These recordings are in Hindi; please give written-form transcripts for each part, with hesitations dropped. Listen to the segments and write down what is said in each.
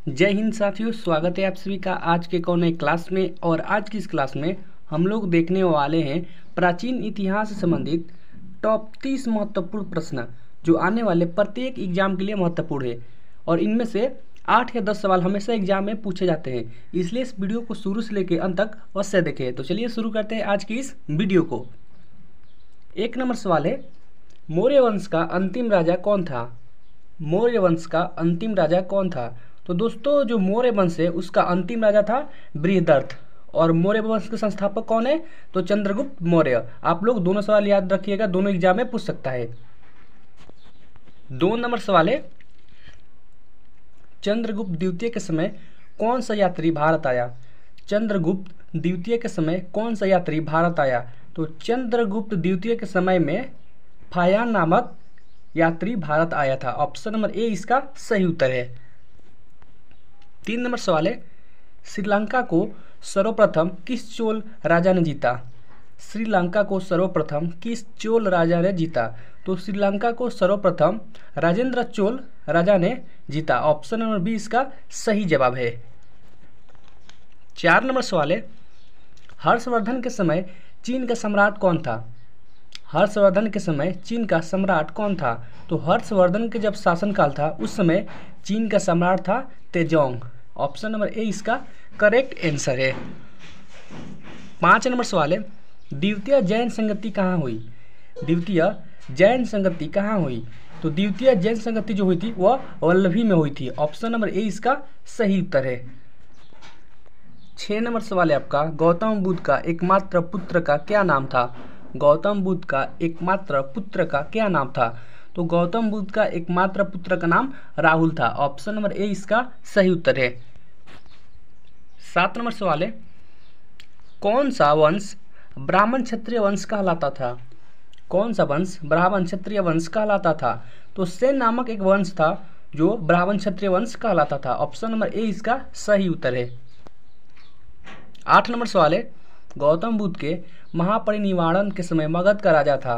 जय हिंद साथियों, स्वागत है आप सभी का आज के नए क्लास में। और आज की इस क्लास में हम लोग देखने वाले हैं प्राचीन इतिहास से संबंधित टॉप 30 महत्वपूर्ण प्रश्न जो आने वाले प्रत्येक एग्जाम के लिए महत्वपूर्ण है। और इनमें से 8 या 10 सवाल हमेशा एग्जाम में पूछे जाते हैं, इसलिए इस वीडियो को शुरू से लेकर अंत तक अवश्य देखें। तो चलिए शुरू करते हैं आज की इस वीडियो को। 1 नंबर सवाल है, मौर्य वंश का अंतिम राजा कौन था? मौर्य वंश का अंतिम राजा कौन था? तो दोस्तों, जो मौर्य वंश है उसका अंतिम राजा था बृहदर्थ। और मौर्य वंश के संस्थापक कौन है? तो चंद्रगुप्त मौर्य। आप लोग दोनों सवाल याद रखिएगा, दोनों एग्जाम में पूछ सकता है। 2 नंबर सवाल है, चंद्रगुप्त द्वितीय के समय कौन सा यात्री भारत आया? चंद्रगुप्त द्वितीय के समय कौन सा यात्री भारत आया? तो चंद्रगुप्त द्वितीय के समय में फायान नामक यात्री भारत आया था। ऑप्शन नंबर ए इसका सही उत्तर है। 3 नंबर सवाल है, श्रीलंका को सर्वप्रथम किस चोल राजा ने जीता? श्रीलंका को सर्वप्रथम किस चोल राजा ने जीता? तो श्रीलंका को सर्वप्रथम राजेंद्र चोल राजा ने जीता। ऑप्शन नंबर बी इसका सही जवाब है। 4 नंबर सवाल है, हर्षवर्धन के समय चीन का सम्राट कौन था? हर्षवर्धन के समय चीन का सम्राट कौन था? तो हर्षवर्धन के जब शासनकाल था उस समय चीन का सम्राट था तेजोंग। ऑप्शन नंबर ए इसका करेक्ट आंसर है। 5 नंबर सवाल है, द्वितीय जैन संगति कहाँ हुई? द्वितीय जैन संगति कहाँ हुई? तो द्वितीय जैन संगति जो हुई थी वह वल्लभी में हुई थी। ऑप्शन नंबर ए इसका सही उत्तर है। 6 नंबर सवाल है आपका, गौतम बुद्ध का एकमात्र पुत्र का क्या नाम था? गौतम बुद्ध का एकमात्र पुत्र का क्या नाम था? तो गौतम बुद्ध का एकमात्र पुत्र का नाम राहुल था। ऑप्शन नंबर ए इसका सही उत्तर है। 7 नंबर सवाल है, कौन सा वंश ब्राह्मण क्षत्रिय वंश कहलाता था? कौन सा वंश ब्राह्मण क्षत्रिय वंश कहलाता था? तो सेन नामक एक वंश था जो ब्राह्मण क्षत्रिय वंश कहलाता था। ऑप्शन नंबर ए इसका सही उत्तर है। 8 नंबर सवाल है, गौतम बुद्ध के महापरिनिर्वाण के समय मगध का राजा था?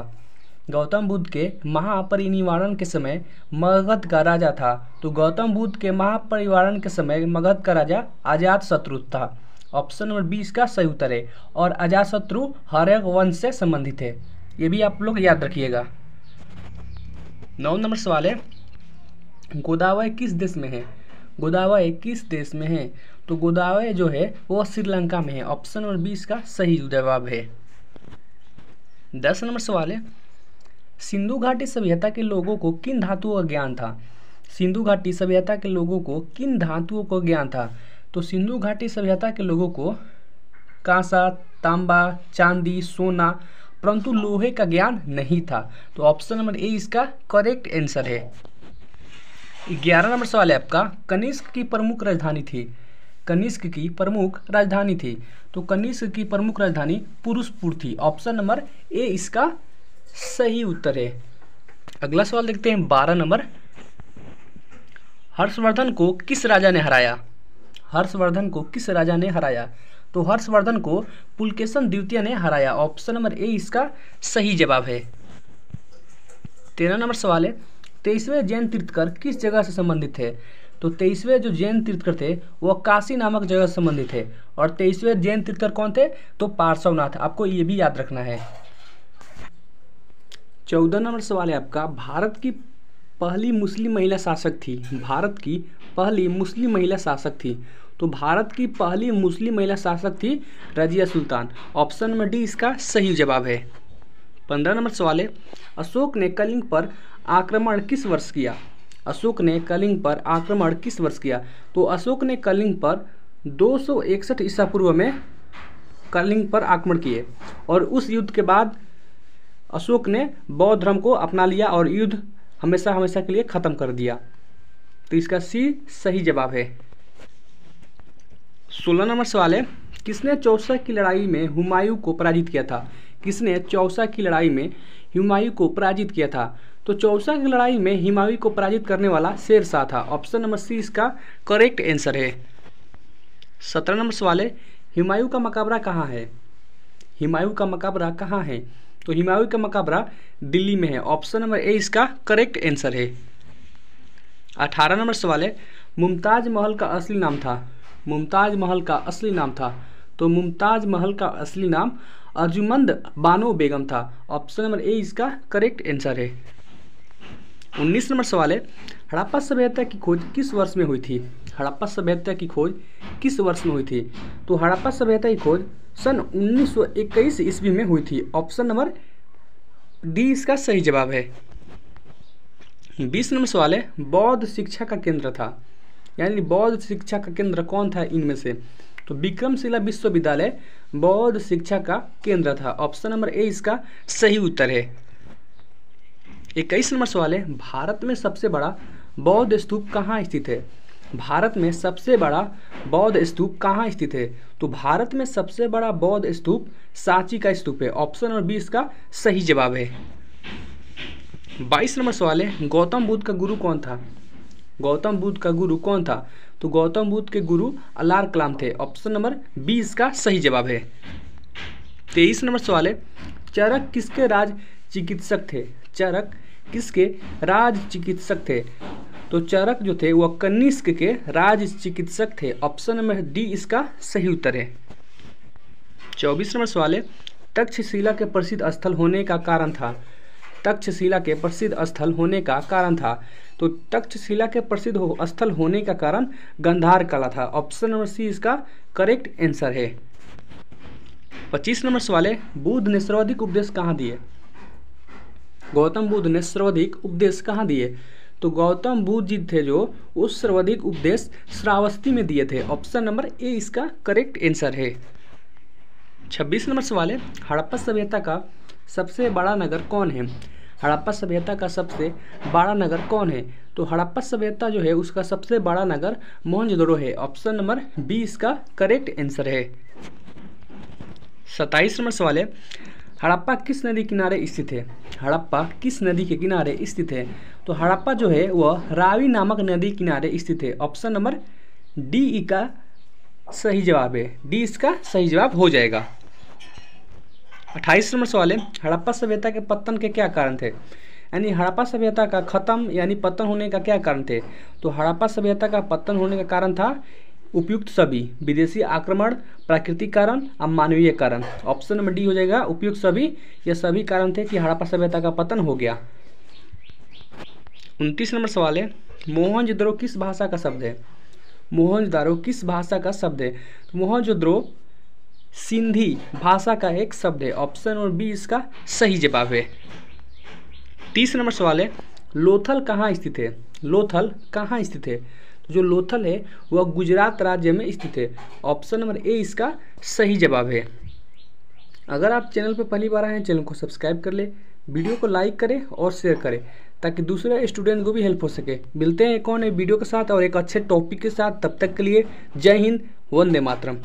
गौतम बुद्ध के महापरिनिर्वाण के समय मगध का राजा था। तो गौतम बुद्ध के महापरिनिर्वाण के समय मगध का राजा अजातशत्रु था। ऑप्शन नंबर बी इसका सही उत्तर है। और अजातशत्रु हर्यक वंश से संबंधित है, ये भी आप लोग याद रखिएगा। 9 नंबर सवाल है, गोदावरी किस देश में है? गोदावरी किस देश में है? तो गोदावरी जो है वो श्रीलंका में है। ऑप्शन नंबर बी इसका सही जवाब है। 10 नंबर सवाल है, सिंधु घाटी सभ्यता के लोगों को किन धातुओं का ज्ञान था? सिंधु घाटी सभ्यता के लोगों को किन धातुओं का ज्ञान था? तो सिंधु घाटी सभ्यता के लोगों को कांसा, तांबा, चांदी, सोना, परंतु लोहे का ज्ञान नहीं था। तो ऑप्शन नंबर ए इसका करेक्ट आंसर है। 11 नंबर सवाल है आपका, कनिष्क की प्रमुख राजधानी थी? कनिष्क की प्रमुख राजधानी थी। तो कनिष्क की प्रमुख राजधानी पुरुषपुर थी। ऑप्शन नंबर ए इसका सही उत्तर है। अगला सवाल देखते हैं 12 नंबर, हर्षवर्धन को किस राजा ने हराया? हर्षवर्धन को किस राजा ने हराया? तो हर्षवर्धन को पुलकेशन द्वितीय ने हराया। ऑप्शन नंबर ए इसका सही जवाब है। 13 नंबर सवाल है, 23वें जैन तीर्थकर किस जगह से संबंधित है? तो 23वें जो जैन तीर्थकर थे वह काशी नामक जगह से संबंधित है। और 23वें जैन तीर्थकर कौन थे? तो पार्श्वनाथ। आपको ये भी याद रखना है। 14 नंबर सवाल है आपका, भारत की पहली मुस्लिम महिला शासक थी? भारत की पहली मुस्लिम महिला शासक थी। तो भारत की पहली मुस्लिम महिला शासक थी Razia Sultan. Option number D इसका सही जवाब है। 15 नंबर सवाल है, अशोक ने कलिंग पर आक्रमण किस वर्ष किया? अशोक ने कलिंग पर आक्रमण किस वर्ष किया? तो अशोक ने कलिंग पर 261 ईसा पूर्व में कलिंग पर आक्रमण किए। और उस युद्ध के बाद अशोक ने बौद्ध धर्म को अपना लिया और युद्ध हमेशा हमेशा के लिए खत्म कर दिया। तो इसका सी सही जवाब है। 16 नंबर सवाल है, किसने चौसा की लड़ाई में हुमायूं को पराजित किया था? किसने चौसा की लड़ाई में हुमायूं को पराजित किया था? तो चौसा की लड़ाई में हुमायूं को पराजित करने वाला शेरशाह था। ऑप्शन नंबर सी इसका करेक्ट आंसर है। 17 नंबर सवाल है, हुमायूं का मकबरा कहाँ है? हुमायूं का मकबरा कहाँ है? तो हुमायूं का मकबरा दिल्ली में है। ऑप्शन नंबर ए इसका करेक्ट आंसर है। 18 नंबर सवाल है, मुमताज महल का असली नाम था? मुमताज महल का असली नाम था, तो मुमताज महल का असली नाम अर्जुमंद बानो बेगम था। ऑप्शन नंबर ए इसका करेक्ट आंसर है। 19 नंबर सवाल है, हड़प्पा सभ्यता की खोज किस वर्ष में हुई थी? हड़प्पा सभ्यता की खोज किस वर्ष में हुई थी? तो हड़प्पा सभ्यता की खोज सन 1921 ईस्वी में हुई थी। ऑप्शन नंबर डी इसका सही जवाब है। 20 नंबर सवाल है, बौद्ध शिक्षा का केंद्र था, यानी बौद्ध शिक्षा का केंद्र कौन था इनमें से? तो विक्रमशिला विश्वविद्यालय बौद्ध शिक्षा का केंद्र था। ऑप्शन नंबर ए इसका सही उत्तर है। 21 नंबर सवाल है, भारत में सबसे बड़ा बौद्ध स्तूप कहाँ स्थित है? भारत में सबसे बड़ा बौद्ध स्तूप कहाँ स्थित है? तो भारत में सबसे बड़ा बौद्ध स्तूप सांची का स्तूप है। ऑप्शन नंबर बी इसका सही जवाब है। 22 नंबर सवाल है, गौतम बुद्ध का गुरु कौन था? गौतम बुद्ध का गुरु कौन था? तो गौतम बुद्ध के गुरु अलार कलाम थे। ऑप्शन नंबर बी इसका सही जवाब है। 23 नंबर सवाल है, चरक किसके राज चिकित्सक थे? चरक किसके राज चिकित्सक थे? तो चरक जो थे वह कनिष्क के राज चिकित्सक थे। ऑप्शन नंबर डी इसका सही उत्तर है। 24 नंबर सवाल है, तक्षशिला के प्रसिद्ध स्थल होने का कारण था? तक्षशिला के प्रसिद्ध स्थल होने का कारण था, तो तक्षशिला के प्रसिद्ध स्थल होने का कारण गंधार कला था। ऑप्शन नंबर सी इसका करेक्ट आंसर है। 25 नंबर सवाल है, बुद्ध ने सर्वाधिक उपदेश कहाँ दिए? गौतम बुद्ध ने सर्वाधिक उपदेश कहाँ दिए? तो गौतम बुद्ध जी थे जो उस सर्वाधिक उपदेश श्रावस्ती में दिए थे। ऑप्शन नंबर ए इसका करेक्ट आंसर है। 26 नंबर सवाल है, हड़प्पा सभ्यता का सबसे बड़ा नगर कौन है? हड़प्पा सभ्यता का सबसे बड़ा नगर कौन है? तो हड़प्पा सभ्यता जो है उसका सबसे बड़ा नगर मोहनजोदड़ो है। ऑप्शन नंबर बी इसका करेक्ट आंसर है। 27 नंबर सवाल है, हड़प्पा किस नदी किनारे स्थित है? हड़प्पा किस नदी के किनारे स्थित है? तो हड़प्पा जो है वह रावी नामक नदी किनारे स्थित है। ऑप्शन नंबर डी का सही जवाब है। डी इसका सही जवाब हो जाएगा। 28 नंबर सवाल है, हड़प्पा सभ्यता के पतन के क्या कारण थे? यानी हड़प्पा सभ्यता का खत्म यानी पतन होने का क्या कारण थे? तो हड़प्पा सभ्यता का पतन होने का कारण था उपयुक्त सभी, विदेशी आक्रमण, प्राकृतिक कारण और मानवीय कारण। ऑप्शन नंबर डी हो जाएगा उपयुक्त सभी। ये सभी कारण थे कि हड़प्पा सभ्यता का पतन हो गया। 29 नंबर सवाल है, मोहनजोदड़ो किस भाषा का शब्द है? मोहनजोदड़ो किस भाषा का शब्द है? तो मोहनजोदड़ो सिंधी भाषा का एक शब्द है। ऑप्शन नंबर बी इसका सही जवाब है। 30 नंबर सवाल है, लोथल कहाँ स्थित है? लोथल कहाँ स्थित है? तो जो लोथल है वह गुजरात राज्य में स्थित है। ऑप्शन नंबर ए इसका सही जवाब है। अगर आप चैनल पर पहली बार आए हैं, चैनल को सब्सक्राइब कर ले, वीडियो को लाइक करें और शेयर करें ताकि दूसरे स्टूडेंट को भी हेल्प हो सके। मिलते हैं एक और नए वीडियो के साथ और एक अच्छे टॉपिक के साथ। तब तक के लिए जय हिंद, वंदे मातरम।